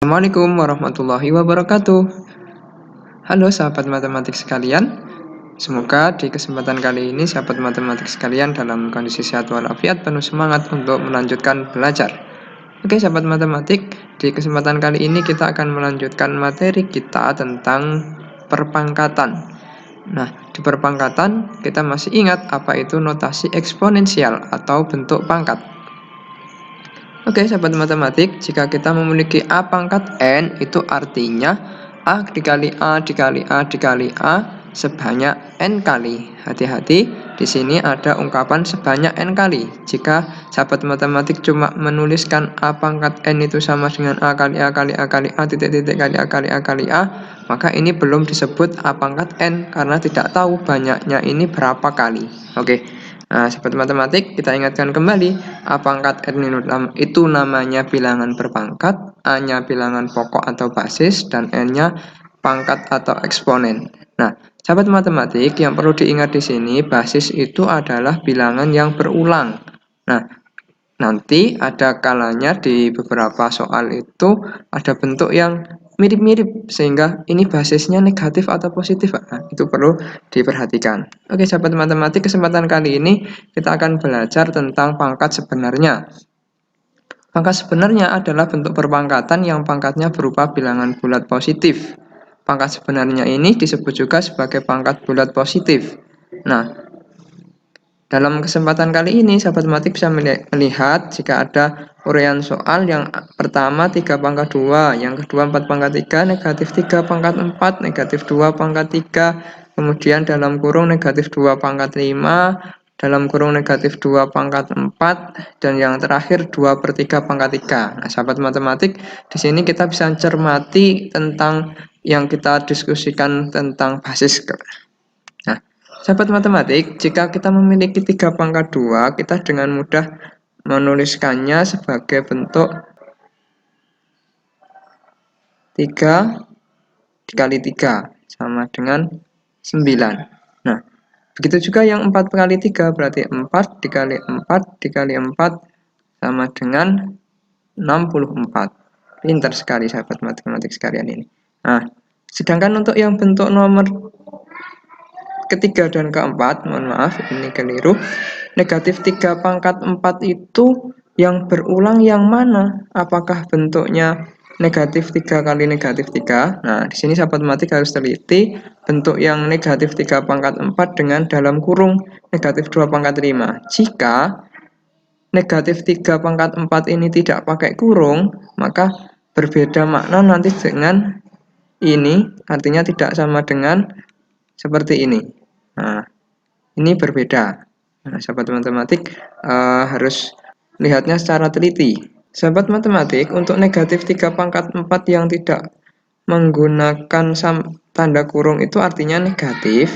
Assalamualaikum warahmatullahi wabarakatuh. Halo sahabat matematik sekalian. Semoga di kesempatan kali ini sahabat matematik sekalian dalam kondisi sehat walafiat, penuh semangat untuk melanjutkan belajar. Oke sahabat matematik, di kesempatan kali ini kita akan melanjutkan materi kita tentang perpangkatan. Nah, di perpangkatan kita masih ingat apa itu notasi eksponensial atau bentuk pangkat. Oke, sahabat matematik, jika kita memiliki A pangkat N, itu artinya A dikali A dikali A dikali A sebanyak N kali. Hati-hati, di sini ada ungkapan sebanyak N kali. Jika sahabat matematik cuma menuliskan A pangkat N itu sama dengan A kali A kali A kali A titik-titik kali A kali A kali A, maka ini belum disebut A pangkat N karena tidak tahu banyaknya ini berapa kali. Oke. Nah, sahabat matematik, kita ingatkan kembali, A pangkat N itu namanya bilangan berpangkat, A-nya bilangan pokok atau basis, dan N-nya pangkat atau eksponen. Nah, sahabat matematik, yang perlu diingat di sini, basis itu adalah bilangan yang berulang. Nah, nanti ada kalanya di beberapa soal itu ada bentuk yang mirip-mirip sehingga ini basisnya negatif atau positif. Nah, itu perlu diperhatikan. Oke, sahabat matematik, kesempatan kali ini kita akan belajar tentang pangkat sebenarnya. Pangkat sebenarnya adalah bentuk perpangkatan yang pangkatnya berupa bilangan bulat positif. Pangkat sebenarnya ini disebut juga sebagai pangkat bulat positif. Nah, dalam kesempatan kali ini, sahabat matematik bisa melihat jika ada uraian soal yang pertama 3 pangkat 2, yang kedua 4 pangkat 3, negatif 3 pangkat 4, negatif 2 pangkat 3, kemudian dalam kurung negatif 2 pangkat 5, dalam kurung negatif 2 pangkat 4, dan yang terakhir 2/3 pangkat 3. Nah, sahabat matematik, di sini kita bisa cermati tentang yang kita diskusikan tentang basis. Nah, sahabat matematik, jika kita memiliki 3 pangkat 2, kita dengan mudah menuliskannya sebagai bentuk 3 dikali 3 sama dengan 9. Nah, begitu juga yang 4 kali 3 berarti 4 dikali 4 dikali 4 sama dengan 64. Pintar sekali sahabat matematik sekalian ini. Nah, sedangkan untuk yang bentuk nomor ketiga dan keempat, mohon maaf ini keliru, negatif 3 pangkat 4 itu yang berulang yang mana? Apakah bentuknya negatif 3 kali negatif 3? Nah, di sini sahabat matematik harus teliti bentuk yang negatif 3 pangkat 4 dengan dalam kurung negatif 2 pangkat 5. Jika negatif 3 pangkat 4 ini tidak pakai kurung, maka berbeda makna nanti dengan ini, artinya tidak sama dengan seperti ini. Nah, ini berbeda. Nah, sahabat matematik harus lihatnya secara teliti. Sahabat matematik, untuk negatif 3 pangkat 4 yang tidak menggunakan tanda kurung itu artinya negatif.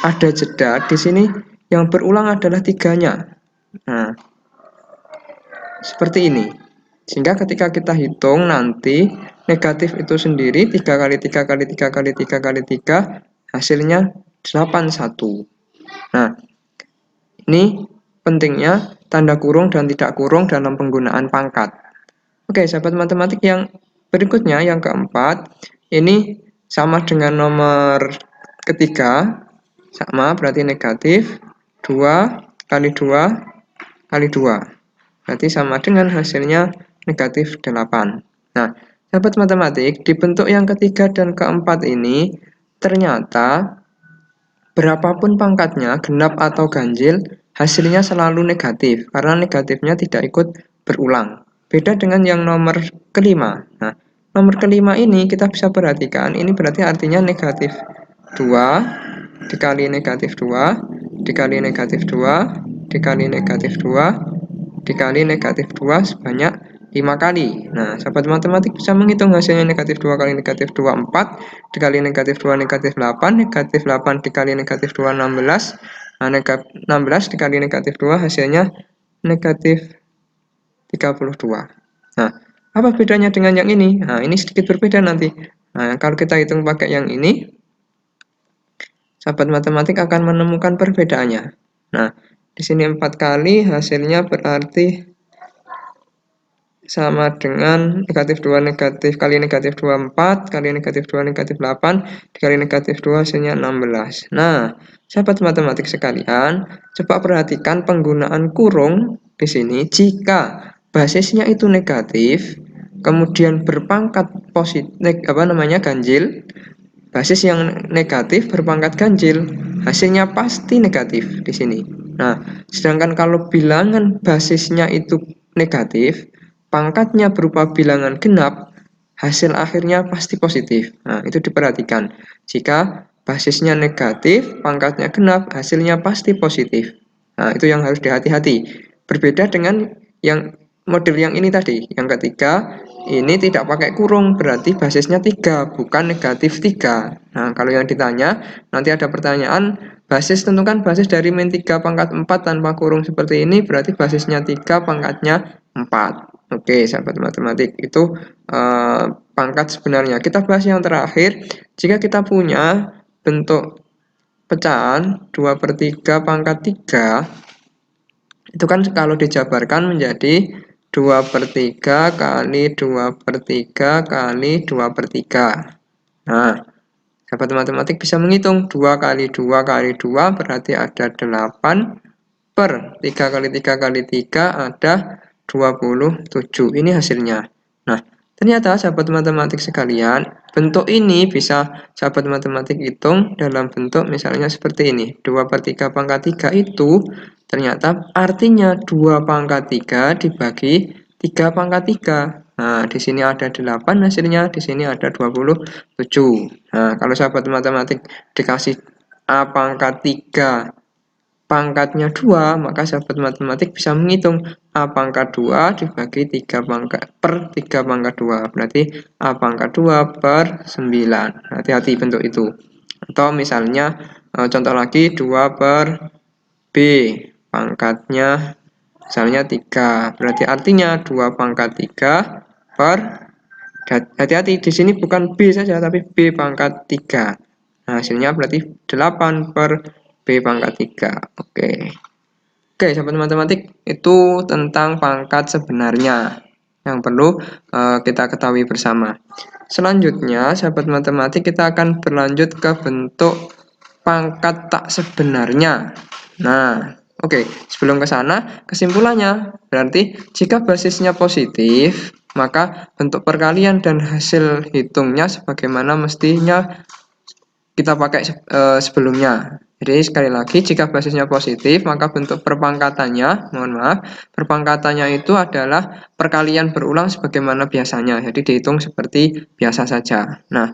Ada jeda di sini yang berulang adalah tiganya. Nah, seperti ini. Sehingga ketika kita hitung nanti negatif itu sendiri 3 kali 3 kali 3 kali 3 kali 3 hasilnya 81. Nah, ini pentingnya tanda kurung dan tidak kurung dalam penggunaan pangkat. Oke, sahabat matematik, yang berikutnya yang keempat, ini sama dengan nomor ketiga, sama berarti negatif 2 kali 2 kali 2. Berarti sama dengan hasilnya negatif 8. Nah, sahabat matematik, di bentuk yang ketiga dan keempat ini, ternyata berapapun pangkatnya, genap atau ganjil, hasilnya selalu negatif, karena negatifnya tidak ikut berulang. Beda dengan yang nomor kelima. Nah, nomor kelima ini kita bisa perhatikan, ini berarti artinya negatif 2 dikali negatif 2 dikali negatif 2 dikali negatif 2 dikali negatif 2 sebanyak 5 kali. Nah, sahabat matematik bisa menghitung hasilnya negatif 2 kali negatif 2, 4, dikali negatif 2, negatif 8, negatif 8 dikali negatif 2, 16, nah, 16 dikali negatif 2 hasilnya negatif 32. Nah, apa bedanya dengan yang ini? Nah, ini sedikit berbeda nanti. Nah, kalau kita hitung pakai yang ini, sahabat matematik akan menemukan perbedaannya. Nah, di sini 4 kali hasilnya berarti sama dengan negatif 2 negatif kali negatif 2, 4, kali negatif 2 negatif 8, dikali negatif 2 hasilnya 16. Nah, sahabat matematik sekalian, coba perhatikan penggunaan kurung di sini. Jika basisnya itu negatif, kemudian berpangkat positif, ganjil, basis yang negatif berpangkat ganjil, hasilnya pasti negatif di sini. Nah, sedangkan kalau bilangan basisnya itu negatif, pangkatnya berupa bilangan genap, hasil akhirnya pasti positif. Nah, itu diperhatikan. Jika basisnya negatif, pangkatnya genap, hasilnya pasti positif. Nah, itu yang harus dihati-hati. Berbeda dengan yang model yang ini tadi, yang ketiga, ini tidak pakai kurung, berarti basisnya 3, bukan negatif 3. Nah, kalau yang ditanya, nanti ada pertanyaan, basis tentukan basis dari min 3 pangkat 4 tanpa kurung seperti ini, berarti basisnya 3, pangkatnya 4. Oke, sahabat matematik, itu pangkat sebenarnya. Kita bahas yang terakhir, jika kita punya bentuk pecahan 2/3 pangkat 3, itu kan kalau dijabarkan menjadi 2/3 kali 2/3 kali 2/3. Nah, sahabat matematik bisa menghitung 2 kali 2 kali 2 berarti ada 8, per 3 kali 3 kali 3 ada 27. Ini hasilnya. Nah, ternyata sahabat matematik sekalian, bentuk ini bisa sahabat matematik hitung dalam bentuk misalnya seperti ini. 2/3 pangkat 3 itu ternyata artinya 2 pangkat 3 dibagi 3 pangkat 3. Nah, di sini ada 8 hasilnya, di sini ada 27. Nah, kalau sahabat matematik dikasih A pangkat 3 pangkatnya 2, maka sahabat matematik bisa menghitung A pangkat 2 dibagi 3 pangkat per 3 pangkat 2. Berarti A pangkat 2 per 9. Hati-hati bentuk itu. Atau misalnya contoh lagi 2 per B pangkatnya misalnya 3. Berarti artinya 2 pangkat 3 per, hati-hati di sini bukan B saja tapi B pangkat 3. Nah, hasilnya berarti 8 per B pangkat 3. Oke. Oke, sahabat matematik, itu tentang pangkat sebenarnya yang perlu kita ketahui bersama. Selanjutnya, sahabat matematik, kita akan berlanjut ke bentuk pangkat tak sebenarnya. Nah, oke, sebelum ke sana, kesimpulannya berarti jika basisnya positif, maka bentuk perkalian dan hasil hitungnya sebagaimana mestinya kita pakai sebelumnya. Jadi sekali lagi, jika basisnya positif, maka bentuk perpangkatannya, perpangkatannya itu adalah perkalian berulang sebagaimana biasanya. Jadi dihitung seperti biasa saja. Nah,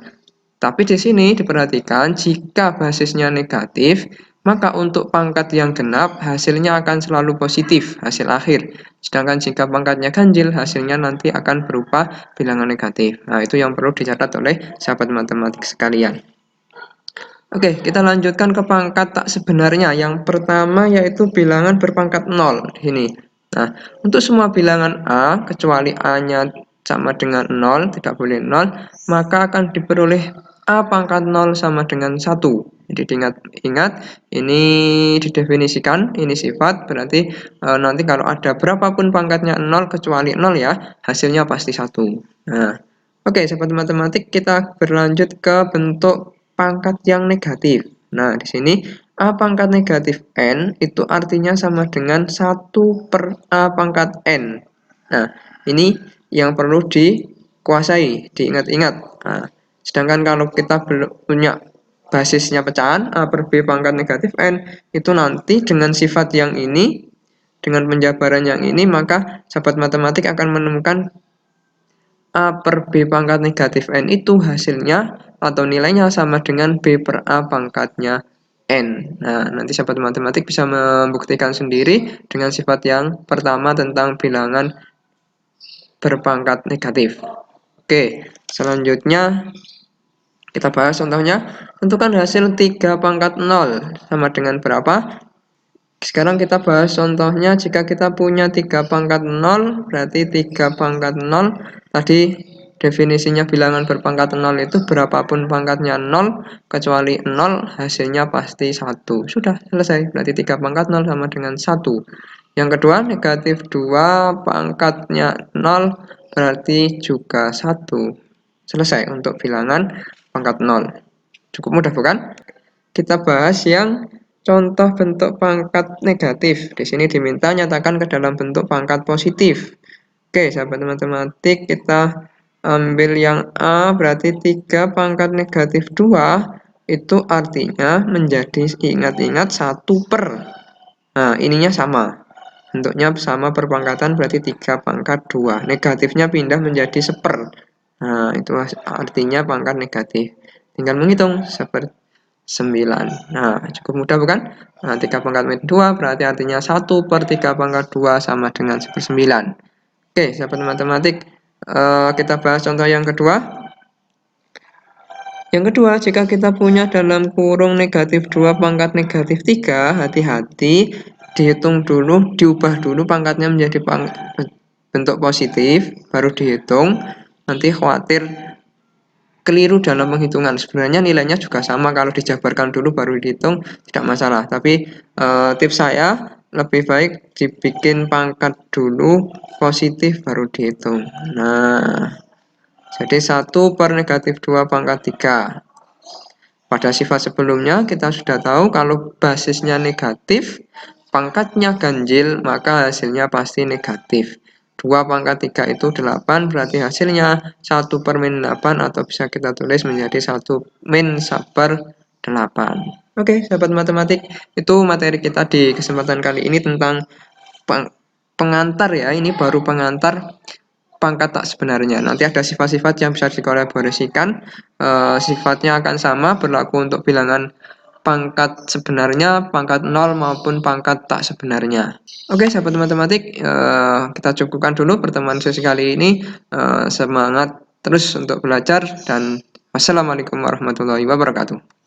tapi di sini diperhatikan jika basisnya negatif, maka untuk pangkat yang genap hasilnya akan selalu positif, hasil akhir. Sedangkan jika pangkatnya ganjil, hasilnya nanti akan berupa bilangan negatif. Nah, itu yang perlu dicatat oleh sahabat matematik sekalian. Oke, kita lanjutkan ke pangkat tak sebenarnya. Yang pertama yaitu bilangan berpangkat 0 di sini. Nah, untuk semua bilangan A kecuali A-nya sama dengan 0, tidak boleh 0, maka akan diperoleh A pangkat 0 sama dengan 1. Jadi diingat-ingat, ini didefinisikan, ini sifat, berarti nanti kalau ada berapapun pangkatnya 0 kecuali 0 ya, hasilnya pasti 1. Nah, oke, sahabat matematik, kita berlanjut ke bentuk pangkat yang negatif. Nah, di sini A pangkat negatif N itu artinya sama dengan 1 per A pangkat N. Nah, ini yang perlu dikuasai, diingat-ingat. Nah, sedangkan kalau kita belum punya basisnya pecahan A per B pangkat negatif N, itu nanti dengan sifat yang ini, dengan penjabaran yang ini, maka sahabat matematik akan menemukan A per B pangkat negatif N itu hasilnya atau nilainya sama dengan B per A pangkatnya N. Nah, nanti sahabat matematik bisa membuktikan sendiri dengan sifat yang pertama tentang bilangan berpangkat negatif. Oke, selanjutnya kita bahas contohnya. Tentukan hasil 3 pangkat 0 sama dengan berapa? Sekarang kita bahas contohnya, jika kita punya 3 pangkat 0, berarti 3 pangkat 0, tadi definisinya bilangan berpangkat 0 itu berapapun pangkatnya 0, kecuali 0, hasilnya pasti 1. Sudah selesai, berarti 3 pangkat 0 sama dengan 1. Yang kedua, negatif 2 pangkatnya 0 berarti juga 1. Selesai untuk bilangan pangkat 0. Cukup mudah bukan? Kita bahas yang contoh bentuk pangkat negatif. Di sini diminta nyatakan ke dalam bentuk pangkat positif. Oke, sahabat matematik, kita ambil yang A, berarti 3 pangkat negatif 2, itu artinya menjadi, ingat-ingat, 1 per. Nah, ininya sama. Bentuknya sama perpangkatan, berarti 3 pangkat 2. Negatifnya pindah menjadi 1/4. Nah, itu artinya pangkat negatif. Tinggal menghitung, 9. Nah, cukup mudah bukan? Nah, 3 pangkat 2 berarti artinya 1/3 pangkat 2 sama dengan 1/9. Oke, sahabat matematik, kita bahas contoh yang kedua. Yang kedua, jika kita punya dalam kurung negatif 2 pangkat negatif 3, hati-hati, dihitung dulu, diubah dulu pangkatnya menjadi bentuk positif, baru dihitung. Nanti khawatir keliru dalam penghitungan. Sebenarnya nilainya juga sama, kalau dijabarkan dulu baru dihitung tidak masalah. Tapi tips saya lebih baik dibikin pangkat dulu positif baru dihitung. Nah, jadi 1 per negatif 2 pangkat 3. Pada sifat sebelumnya kita sudah tahu kalau basisnya negatif, pangkatnya ganjil, maka hasilnya pasti negatif. 2 pangkat 3 itu 8, berarti hasilnya 1 per min 8, atau bisa kita tulis menjadi 1 min 1/8. Oke, sahabat matematik, itu materi kita di kesempatan kali ini tentang pengantar ya. Ini baru pengantar pangkat tak sebenarnya. Nanti ada sifat-sifat yang bisa dikolaborasikan. Sifatnya akan sama, berlaku untuk bilangan pangkat sebenarnya, pangkat 0 maupun pangkat tak sebenarnya. Oke, sahabat matematik, kita cukupkan dulu pertemuan sesi kali ini. Semangat terus untuk belajar, dan wassalamualaikum warahmatullahi wabarakatuh.